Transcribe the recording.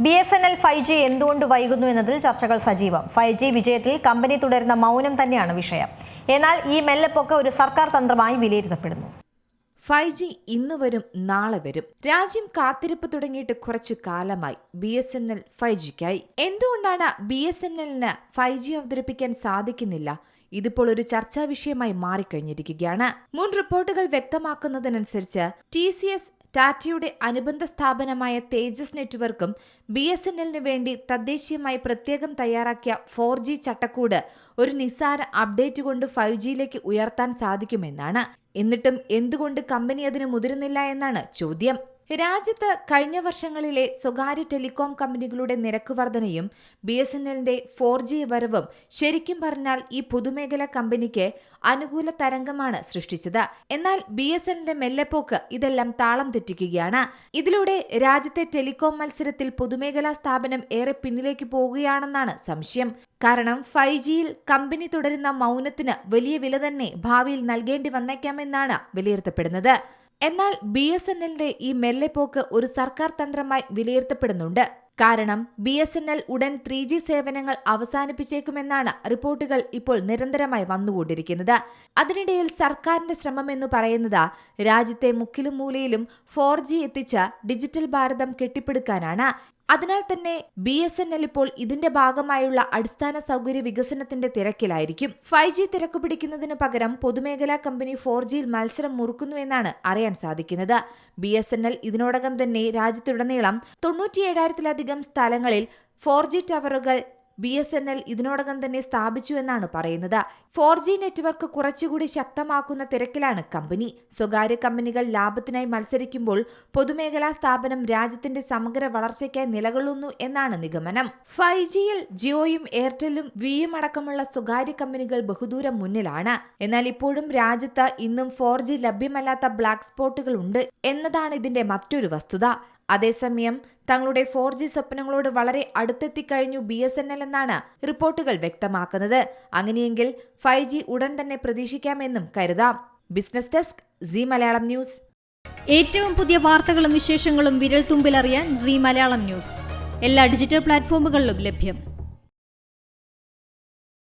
BSNL 5G എന്തുകൊണ്ട് വൈകുന്നു എന്നതിൽ ചർച്ചകൾ സജീവം. 5G വിജയത്തിൽ കമ്പനി തുടരുന്ന മൗനം തന്നെയാണ് വിഷയം. എന്നാൽ ഈ മെല്ലെപ്പൊക്കെ ഒരു സർക്കാർ തന്ത്രമായി വിലയിരുത്തപ്പെടുന്നു. 5G ഇന്ന് വരും നാളെ വരും. രാജ്യം കാത്തിരിപ്പ് തുടങ്ങിയിട്ട് കുറച്ചു കാലമായി BSNL 5Gക്കായി. എന്തുകൊണ്ടാണ് BSNLന് 5G അവതരിപ്പിക്കാൻ സാധിക്കുന്നില്ല? ഇതിപ്പോൾ ഒരു ചർച്ചാ വിഷയമായി മാറിക്കഴിഞ്ഞിരിക്കുകയാണ്. മുൻ റിപ്പോർട്ടുകൾ വ്യക്തമാക്കുന്നതിനനുസരിച്ച് TCS ടാറ്റയുടെ അനുബന്ധ സ്ഥാപനമായ തേജസ് നെറ്റ്വർക്കും BSNLന് വേണ്ടി തദ്ദേശീയമായി പ്രത്യേകം തയ്യാറാക്കിയ 4G ചട്ടക്കൂട് ഒരു നിസ്സാര അപ്ഡേറ്റ് കൊണ്ട് 5Gയിലേക്ക് ഉയർത്താൻ സാധിക്കുമെന്നാണ്. എന്നിട്ടും എന്തുകൊണ്ട് കമ്പനി അതിന് മുതിരുന്നില്ല എന്നാണ് ചോദ്യം. രാജ്യത്ത് കഴിഞ്ഞ വർഷങ്ങളിലെ സ്വകാര്യ ടെലികോം കമ്പനികളുടെ നിരക്ക് വർധനയും BSNLന്റെ 4G വരവും ശരിക്കും പറഞ്ഞാൽ ഈ പൊതുമേഖലാ കമ്പനിക്ക് അനുകൂല തരംഗമാണ് സൃഷ്ടിച്ചത്. എന്നാൽ BSNLന്റെ മെല്ലെപ്പോക്ക് ഇതെല്ലാം താളം തെറ്റിക്കുകയാണ്. ഇതിലൂടെ രാജ്യത്തെ ടെലികോം മത്സരത്തിൽ പൊതുമേഖലാ സ്ഥാപനം ഏറെ പിന്നിലേക്ക് പോവുകയാണെന്നാണ് സംശയം. കാരണം 5Gയിൽ കമ്പനി തുടരുന്ന മൗനത്തിന് വലിയ വില തന്നെ ഭാവിയിൽ നൽകേണ്ടി വന്നേക്കാമെന്നാണ് വിലയിരുത്തപ്പെടുന്നത്. എന്നാൽ BSNLന്റെ ഈ മെല്ലെപ്പോക്ക് ഒരു സർക്കാർ തന്ത്രമായി വിലയിരുത്തപ്പെടുന്നുണ്ട്. കാരണം BSNL ഉടൻ 3G സേവനങ്ങൾ അവസാനിപ്പിച്ചേക്കുമെന്നാണ് റിപ്പോർട്ടുകൾ ഇപ്പോൾ നിരന്തരമായി വന്നുകൊണ്ടിരിക്കുന്നത്. അതിനിടയിൽ സർക്കാരിന്റെ ശ്രമമെന്ന് പറയുന്നത് രാജ്യത്തെ മുക്കിലും മൂലയിലും 4G എത്തിച്ച് ഡിജിറ്റൽ ഭാരതം കെട്ടിപ്പടുക്കാനാണ്. അതിനാൽ തന്നെ BSNL ഇപ്പോൾ ഇതിന്റെ ഭാഗമായുള്ള അടിസ്ഥാന സൗകര്യ വികസനത്തിന്റെ തിരക്കിലായിരിക്കും. 5G തിരക്കുപിടിക്കുന്നതിന് പകരം പൊതുമേഖലാ കമ്പനി 4Gയിൽ മത്സരം മുറുക്കുന്നുവെന്നാണ് അറിയാൻ സാധിക്കുന്നത്. BSNL ഇതിനോടകം തന്നെ രാജ്യത്തുടനീളം 97,000-ലധികം സ്ഥലങ്ങളിൽ 4G ടവറുകൾ BSNL ഇതിനോടകം തന്നെ സ്ഥാപിച്ചു എന്നാണ് പറയുന്നത്. 4G നെറ്റ്വർക്ക് കുറച്ചുകൂടി ശക്തമാക്കുന്ന തിരക്കിലാണ് കമ്പനി. സ്വകാര്യ കമ്പനികൾ ലാഭത്തിനായി മത്സരിക്കുമ്പോൾ പൊതുമേഖലാ സ്ഥാപനം രാജ്യത്തിന്റെ സമഗ്ര വളർച്ചയ്ക്കായി നിലകൊള്ളുന്നു എന്നാണ് നിഗമനം. 5Gയിൽ ജിയോയും എയർടെല്ലും വിയും അടക്കമുള്ള സ്വകാര്യ കമ്പനികൾ ബഹുദൂരം മുന്നിലാണ്. എന്നാൽ ഇപ്പോഴും രാജ്യത്ത് ഇന്നും 4G ലഭ്യമല്ലാത്ത ബ്ലാക്ക് സ്പോട്ടുകൾ ഉണ്ട് എന്നതാണ് ഇതിന്റെ മറ്റൊരു വസ്തുത. അതേസമയം തങ്ങളുടെ 4G സ്വപ്നങ്ങളോട് വളരെ അടുത്തെത്തിക്കഴിഞ്ഞു BSNL എന്നാണ് റിപ്പോർട്ടുകൾ വ്യക്തമാക്കുന്നത്. അങ്ങനെയെങ്കിൽ 5G ഉടൻ തന്നെ പ്രതീക്ഷിക്കാമെന്നും കരുതാം. Business desk Zee Malayalam news. ഏറ്റവും പുതിയ വാർത്തകളും വിശേഷങ്ങളും വിരൽ തുമ്പിലറിയാൻ സീ മലയാളം ന്യൂസ് എല്ലാ ഡിജിറ്റൽ പ്ലാറ്റ്ഫോമുകളിലും ലഭ്യം.